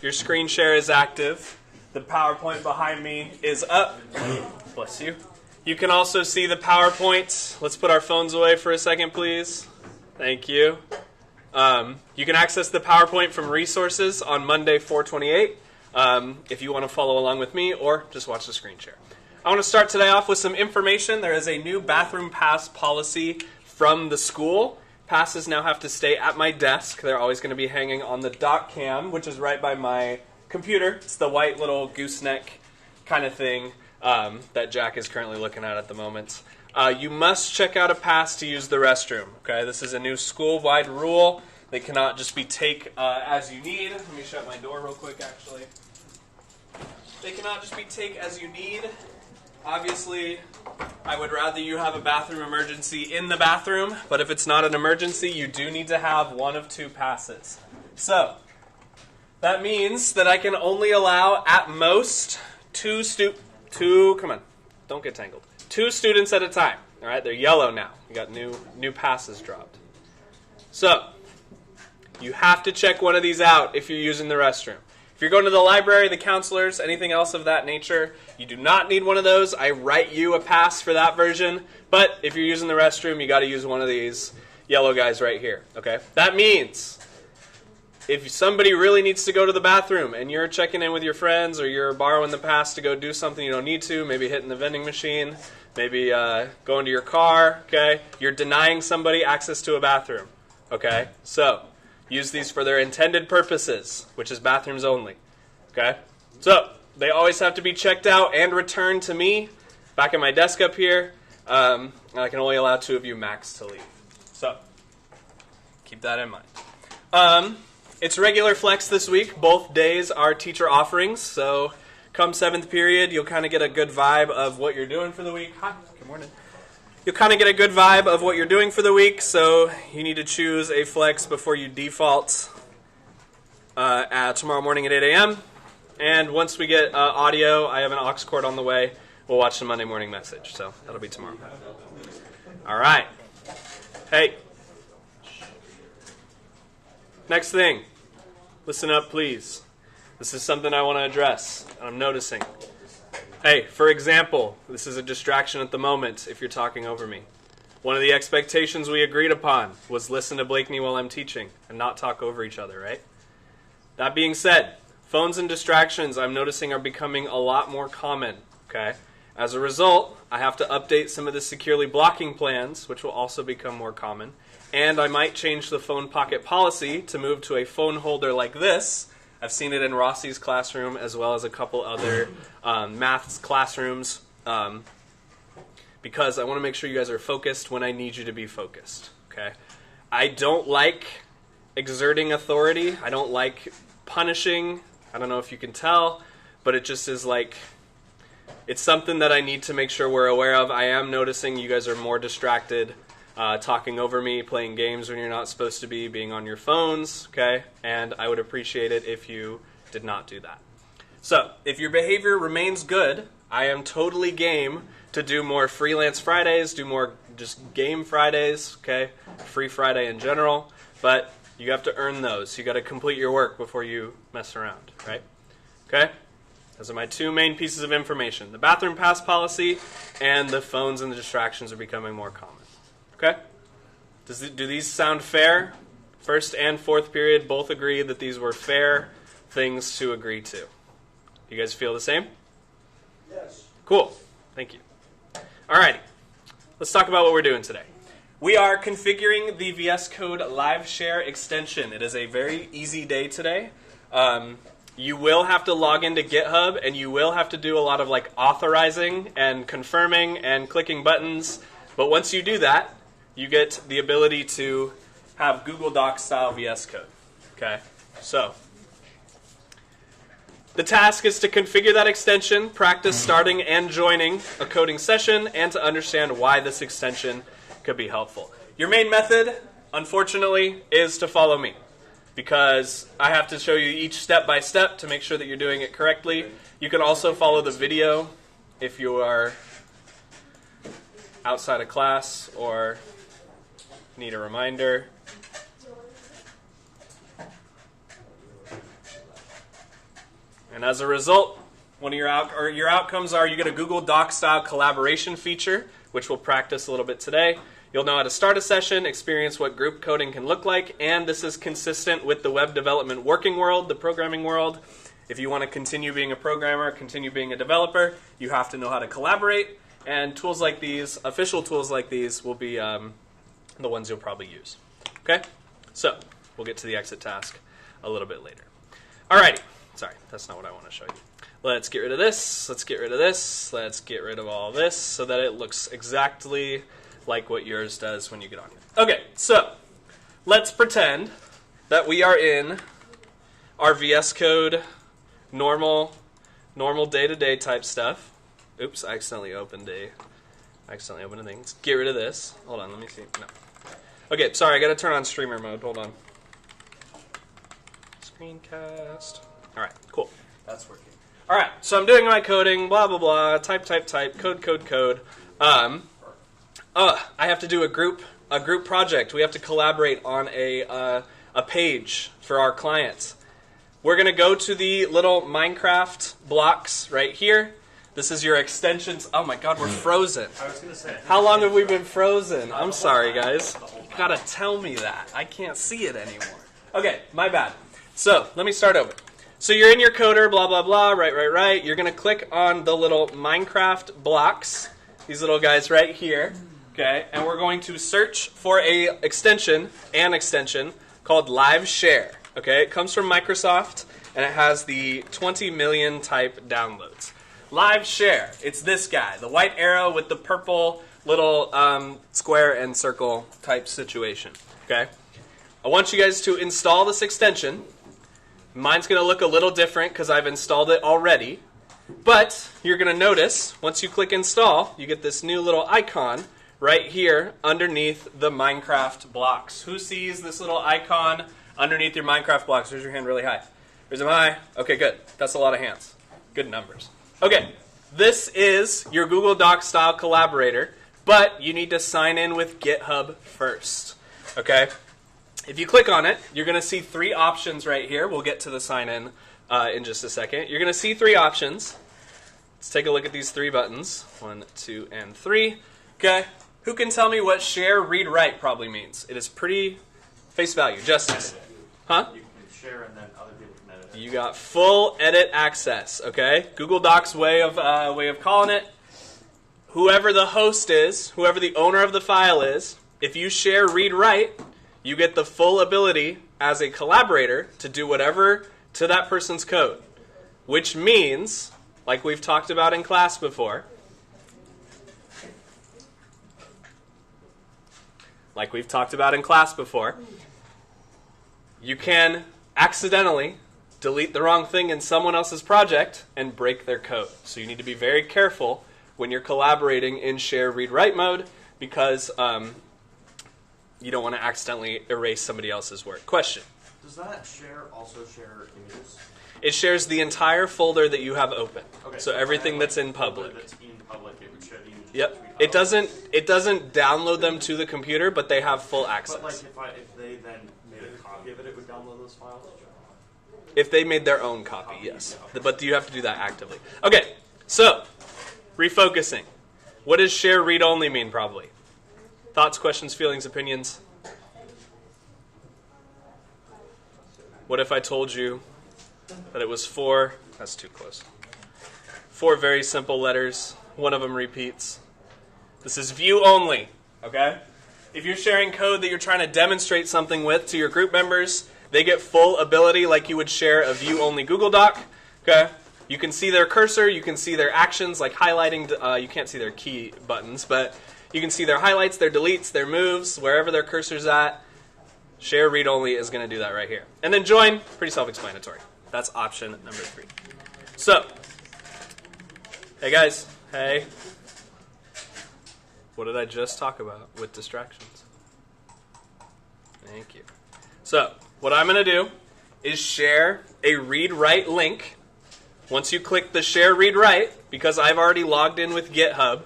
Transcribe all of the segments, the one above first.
Your screen share is active. The PowerPoint behind me is up. Bless you. You can also see the PowerPoint. Let's put our phones away for a second, please. Thank you. You can access the PowerPoint from resources on Monday, 4/28, if you want to follow along with me or just watch the screen share. I want to start today off with some information. There is a new bathroom pass policy from the school. Passes now have to stay at my desk. They're always going to be hanging on the dock cam, which is right by my computer. It's the white little gooseneck kind of thing that Jack is currently looking at the moment. You must check out a pass to use the restroom. Okay, this is a new school-wide rule. They cannot just be take as you need. Let me shut my door real quick, actually. They cannot just be take as you need. Obviously, I would rather you have a bathroom emergency in the bathroom, but if it's not an emergency, you do need to have one of two passes. So, that means that I can only allow, at most, two students at a time. All right, they're yellow now. We got new passes dropped. So, you have to check one of these out if you're using the restroom. If you're going to the library, the counselors, anything else of that nature, you do not need one of those. I write you a pass for that version. But if you're using the restroom, you got to use one of these yellow guys right here. Okay? That means if somebody really needs to go to the bathroom and you're checking in with your friends or you're borrowing the pass to go do something you don't need to, maybe hitting the vending machine, maybe going to your car, okay? You're denying somebody access to a bathroom, okay? So, use these for their intended purposes, which is bathrooms only, okay? So, they always have to be checked out and returned to me back at my desk up here. And I can only allow 2 of you max to leave. So, keep that in mind. It's regular flex this week. Both days are teacher offerings. So, come 7th period, you'll kind of get a good vibe of what you're doing for the week. Hi, good morning. You'll kind of get a good vibe of what you're doing for the week, so you need to choose a flex before you default tomorrow morning at 8 a.m. And once we get audio, I have an aux cord on the way. We'll watch the Monday morning message, so that'll be tomorrow. All right. Hey. Next thing. Listen up, please. This is something I want to address, and I'm noticing. Hey, for example, this is a distraction at the moment if you're talking over me. One of the expectations we agreed upon was listen to Blakeney while I'm teaching and not talk over each other, right? That being said, phones and distractions I'm noticing are becoming a lot more common, okay? As a result, I have to update some of the securely blocking plans, which will also become more common, and I might change the phone pocket policy to move to a phone holder like this. I've seen it in Rossi's classroom as well as a couple other math classrooms because I want to make sure you guys are focused when I need you to be focused, okay? I don't like exerting authority. I don't like punishing. I don't know if you can tell, but it just is like, it's something that I need to make sure we're aware of. I am noticing you guys are more distracted, talking over me, playing games when you're not supposed to be, being on your phones, okay? And I would appreciate it if you did not do that. So, if your behavior remains good, I am totally game to do more freelance Fridays, do more just game Fridays, okay? Free Friday in general, but you have to earn those. You got to complete your work before you mess around, right? Okay? Those are my 2 main pieces of information. The bathroom pass policy and the phones and the distractions are becoming more common. Okay? Do these sound fair? 1st and 4th period both agreed that these were fair things to agree to. You guys feel the same? Yes. Cool. Thank you. Alrighty. Let's talk about what we're doing today. We are configuring the VS Code Live Share extension. It is a very easy day today. You will have to log into GitHub, and you will have to do a lot of like authorizing and confirming and clicking buttons. But once you do that, you get the ability to have Google Docs style VS Code. Okay? So, the task is to configure that extension, practice starting and joining a coding session, and to understand why this extension could be helpful. Your main method, unfortunately, is to follow me, because I have to show you each step by step to make sure that you're doing it correctly. You can also follow the video if you are outside of class or need a reminder. And as a result, one of your outcomes are you get a Google Docs style collaboration feature, which we'll practice a little bit today. You'll know how to start a session, experience what group coding can look like, and this is consistent with the web development working world, the programming world. If you want to continue being a programmer, continue being a developer, you have to know how to collaborate, and tools like these, official tools like these, will be the ones you'll probably use. Okay? So, we'll get to the exit task a little bit later. Alrighty. Sorry, that's not what I want to show you. Let's get rid of this, let's get rid of this, let's get rid of all this so that it looks exactly like what yours does when you get on here. Okay, so let's pretend that we are in our VS Code normal day-to-day type stuff. Oops, I accidentally opened a thing. Let's get rid of this. Hold on, let me see. No. Okay, sorry, I got to turn on streamer mode. Hold on. Screencast. All right, cool. That's working. All right, so I'm doing my coding, blah, blah, blah, type, code. I have to do a group project. We have to collaborate on a page for our clients. We're going to go to the little Minecraft blocks right here. This is your extensions. Oh my God, we're frozen. I was going to say. How long have we been frozen? I'm sorry, guys. You got to tell me that. I can't see it anymore. Okay, my bad. So, let me start over. So you're in your coder, blah, blah, blah, right. You're going to click on the little Minecraft blocks, these little guys right here, okay? And we're going to search for an extension called Live Share, okay? It comes from Microsoft, and it has the 20 million type downloads. Live Share, it's this guy, the white arrow with the purple little square and circle type situation, okay? I want you guys to install this extension. Mine's going to look a little different because I've installed it already. But you're going to notice, once you click install, you get this new little icon right here underneath the Minecraft blocks. Who sees this little icon underneath your Minecraft blocks? Raise your hand really high. Raise them high. Okay, good. That's a lot of hands. Good numbers. Okay, this is your Google Docs style collaborator, but you need to sign in with GitHub first. Okay? If you click on it, you're going to see three options right here. We'll get to the sign-in just a second. You're going to see three options. Let's take a look at these three buttons. 1, 2, and 3. Okay. Who can tell me what share, read, write probably means? It is pretty face value. Justice. Huh? You can share and then other people can edit it. You got full edit access. Okay. Google Docs way of calling it. Whoever the host is, whoever the owner of the file is, if you share, read, write, you get the full ability as a collaborator to do whatever to that person's code, which means, like we've talked about in class before, you can accidentally delete the wrong thing in someone else's project and break their code. So you need to be very careful when you're collaborating in share, read, write mode because you don't want to accidentally erase somebody else's work. Question. Does that share also share images? It shares the entire folder that you have open. Okay, so everything that's in public. That's in public, it would share the images. Yep. It doesn't download them to the computer, but they have full access. But like if they then made a copy of it, it would download those files? If they made their own copy, yes. But you have to do that actively. Okay, so refocusing. What does share read only mean probably? Thoughts, questions, feelings, opinions? What if I told you that it was that's too close. 4 very simple letters. One of them repeats. This is view only, okay? If you're sharing code that you're trying to demonstrate something with to your group members, they get full ability like you would share a view only Google Doc, okay? You can see their cursor, you can see their actions like highlighting, you can't see their key buttons, but you can see their highlights, their deletes, their moves, wherever their cursor's at. Share read only is going to do that right here. And then join, pretty self-explanatory. That's option number 3. So, hey guys, hey. What did I just talk about with distractions? Thank you. So, what I'm going to do is share a read-write link. Once you click the share read-write, because I've already logged in with GitHub,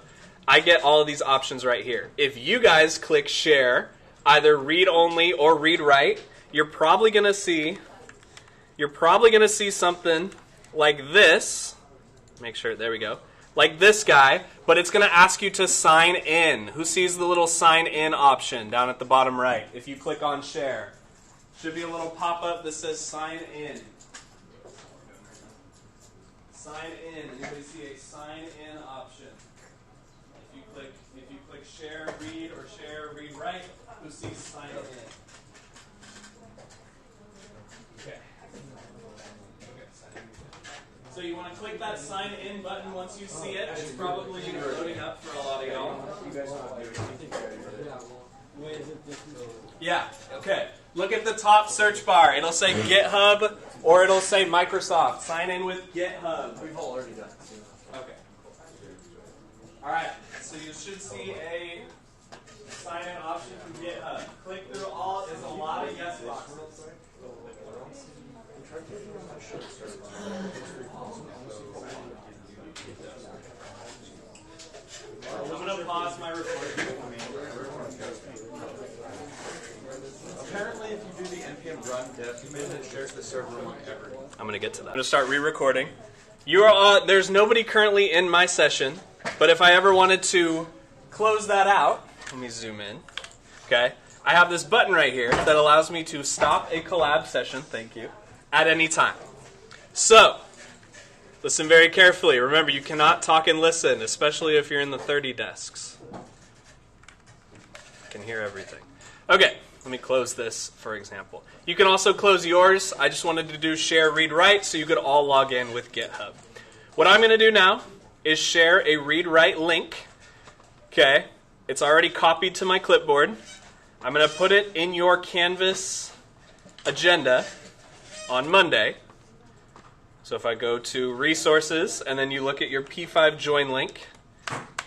I get all of these options right here. If you guys click share, either read-only or read-write, you're probably going to see something like this. Make sure, there we go. Like this guy, but it's going to ask you to sign in. Who sees the little sign in option down at the bottom right? If you click on share, should be a little pop-up that says sign in. Sign in. Anybody see a sign in option? If you click share, read, or share, read, write, who sees sign in? Okay. So you want to click that sign in button once you see it. It's probably loading up for a lot of y'all. Yeah, okay. Look at the top search bar. It'll say GitHub or it'll say Microsoft. Sign in with GitHub. We've already done it. Okay. Alright, so you should see a sign in option from GitHub. Click through all, there's a lot of yes boxes. I'm going to pause my recording. Apparently, if you do the npm run dev command, it shares the server among everyone. I'm going to get to that. I'm going to start re-recording. You are there's nobody currently in my session, but if I ever wanted to close that out, let me zoom in. Okay, I have this button right here that allows me to stop a collab session. Thank you. At any time. So, listen very carefully. Remember, you cannot talk and listen, especially if you're in the 30 desks. You can hear everything. Okay, let me close this, for example. You can also close yours. I just wanted to do share, read, write, so you could all log in with GitHub. What I'm going to do now is share a read, write link. Okay, it's already copied to my clipboard. I'm going to put it in your Canvas agenda on Monday. So if I go to resources and then you look at your P5 join link,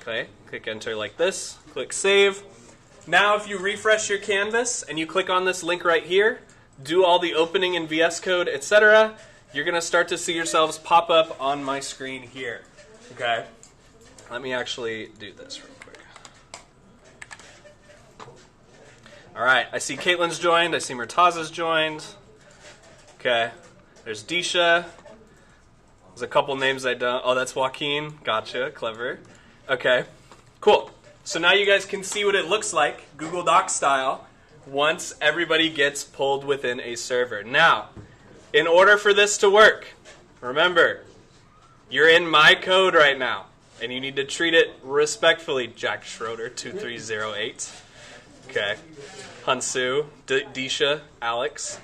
okay, click enter like this, click save. Now if you refresh your Canvas and you click on this link right here, do all the opening in VS Code, etc., you're going to start to see yourselves pop up on my screen here. Okay, let me actually do this real quick. All right, I see Caitlin's joined, I see Murtaza's joined. Okay, there's Disha. There's a couple names I don't. Oh, that's Joaquin. Gotcha. Clever. Okay. Cool. So now you guys can see what it looks like, Google Docs style, once everybody gets pulled within a server. Now, in order for this to work, remember, you're in my code right now, and you need to treat it respectfully, Jack Schroeder, 2308. Okay. Hansu, Disha, Alex.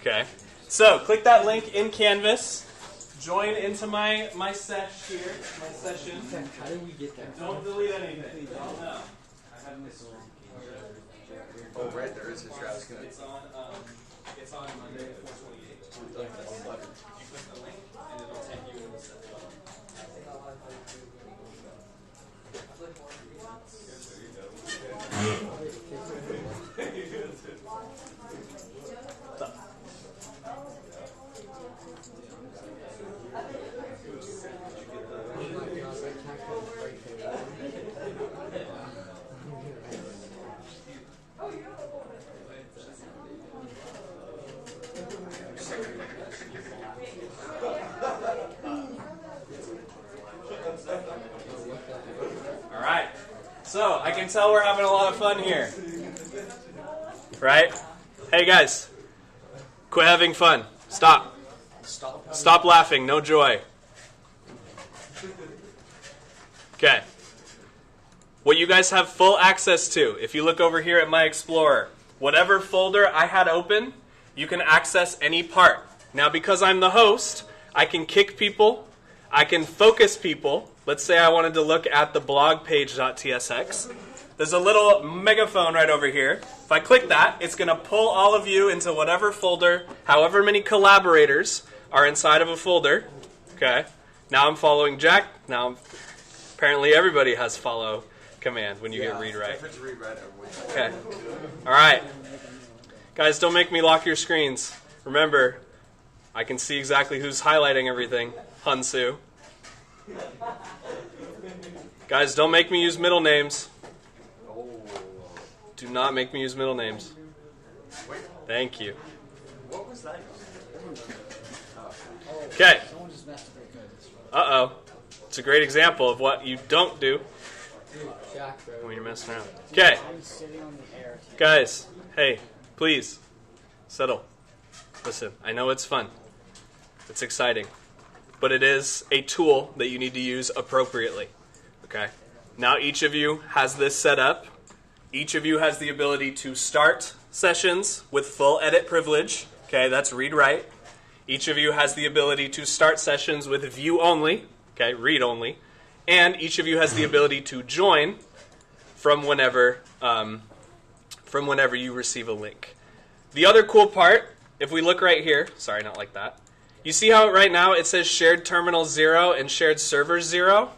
Okay. So, click that link in Canvas. Join into my sesh here, my session. How did we get there? Don't delete anything. Oh no. I have this. Oh, right, there is his route. It's on Monday at 4:28. You click the link and it'll take you into the session. All right. So, I can tell we're having a lot of fun here. Right? Hey guys, quit having fun. Stop. Stop laughing. No joy. Okay. What you guys have full access to, if you look over here at my Explorer, whatever folder I had open, you can access any part. Now, because I'm the host, I can kick people. I can focus people. Let's say I wanted to look at the blog page.tsx. There's a little megaphone right over here. If I click that, it's going to pull all of you into whatever folder, however many collaborators are inside of a folder. Okay. Now I'm following Jack. Now, apparently everybody has follow command when you get read write. Okay. All right. Guys, don't make me lock your screens. Remember, I can see exactly who's highlighting everything. Hansu. Guys, don't make me use middle names. Do not make me use middle names. Thank you. What was that? Okay. Uh-oh. It's a great example of what you don't do Jack, bro. when you're messing around. Okay, I'm sitting on the air. guys, hey, please, settle. Listen, I know it's fun. It's exciting. But it is a tool that you need to use appropriately. Okay? Now each of you has this set up. Each of you has the ability to start sessions with full edit privilege. Okay, that's read-write. Each of you has the ability to start sessions with view only. Okay, read only. And each of you has the ability to join from whenever you receive a link. The other cool part, if we look right here, sorry, not like that. You see how right now it says shared terminal 0 and shared server 0?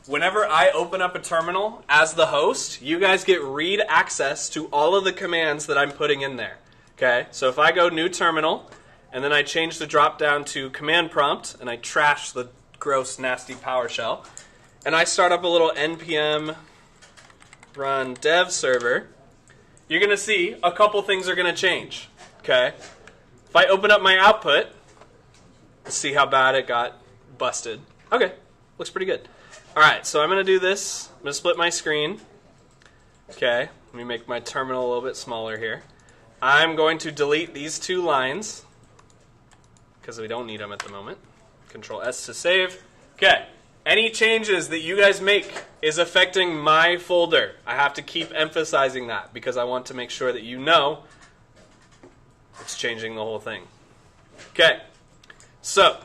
Whenever I open up a terminal as the host, you guys get read access to all of the commands that I'm putting in there. Okay, so if I go new terminal, and then I change the drop down to command prompt, and I trash the gross, nasty PowerShell, and I start up a little npm run dev server, you're going to see a couple things are going to change. Okay, if I open up my output, let's see how bad it got busted. Okay, looks pretty good. All right, so I'm going to do this. I'm going to split my screen. Okay, let me make my terminal a little bit smaller here. I'm going to delete these two lines because we don't need them at the moment. Control S to save. Okay, any changes that you guys make is affecting my folder. I have to keep emphasizing that because I want to make sure that you know it's changing the whole thing. Okay, so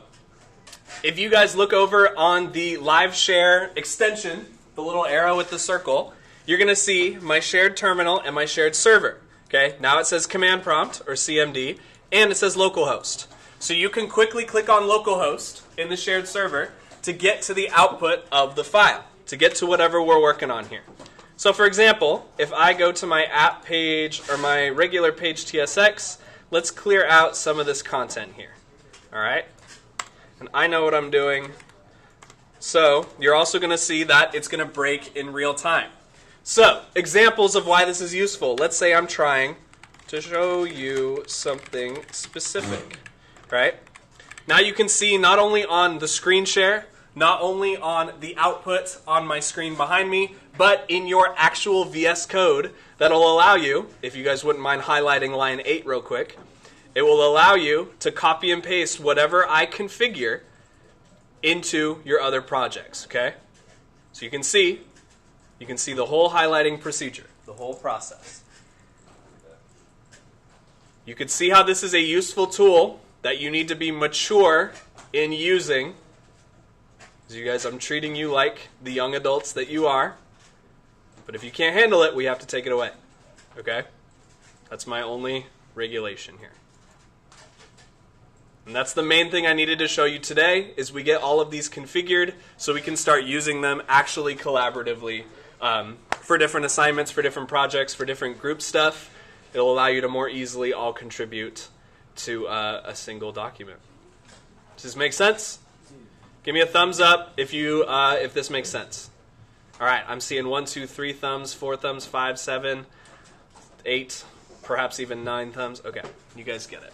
if you guys look over on the live share extension, the little arrow with the circle, you're going to see my shared terminal and my shared server. Okay, now it says command prompt or CMD and it says localhost. So you can quickly click on localhost in the shared server to get to the output of the file, to get to whatever we're working on here. So for example, if I go to my app page or my regular page TSX, let's clear out some of this content here. All right? And I know what I'm doing. So you're also going to see that it's going to break in real time. So examples of why this is useful. Let's say I'm trying to show you something specific. Right? Now you can see not only on the screen share, not only on the output on my screen behind me, but in your actual VS Code that'll allow you, if you guys wouldn't mind highlighting line 8 real quick, it will allow you to copy and paste whatever I configure into your other projects, okay? So you can see the whole highlighting procedure, the whole process. You can see how this is a useful tool that you need to be mature in using. As you guys, I'm treating you like the young adults that you are. But if you can't handle it, we have to take it away. Okay? That's my only regulation here. And that's the main thing I needed to show you today, is we get all of these configured so we can start using them actually collaboratively for different assignments, for different projects, for different group stuff. It'll allow you to more easily all contribute to a single document. Does this make sense? Give me a thumbs up if this makes sense. All right, I'm seeing 1, 2, 3 thumbs, 4 thumbs, 5, 7, 8, perhaps even 9 thumbs. Okay, you guys get it.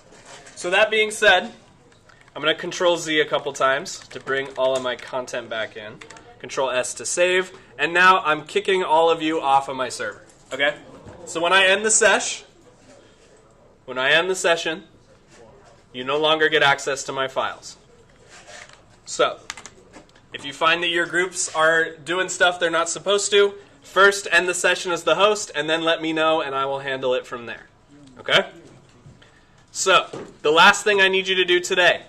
So that being said, I'm going to Control Z a couple times to bring all of my content back in. Control S to save. And now I'm kicking all of you off of my server. Okay? So when I end the session, you no longer get access to my files. So, if you find that your groups are doing stuff they're not supposed to, first end the session as the host, and then let me know, and I will handle it from there. Okay? So, the last thing I need you to do today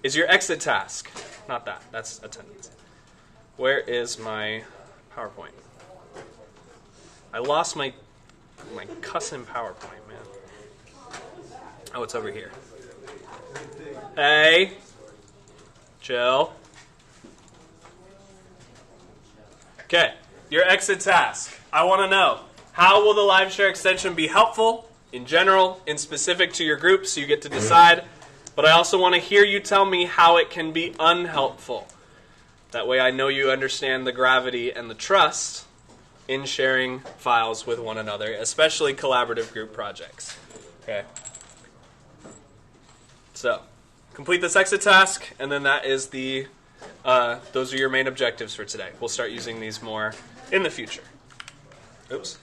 is your exit task. Not that. That's attendance. Where is my PowerPoint? I lost my cussing PowerPoint, man. Oh, it's over here. Hey. Chill. Okay, your exit task. I want to know, how will the live share extension be helpful in general, in specific to your group, so you get to decide. But I also want to hear you tell me how it can be unhelpful. That way I know you understand the gravity and the trust in sharing files with one another, especially collaborative group projects. Okay. So, complete this exit task, and then that is the those are your main objectives for today. We'll start using these more in the future. Oops.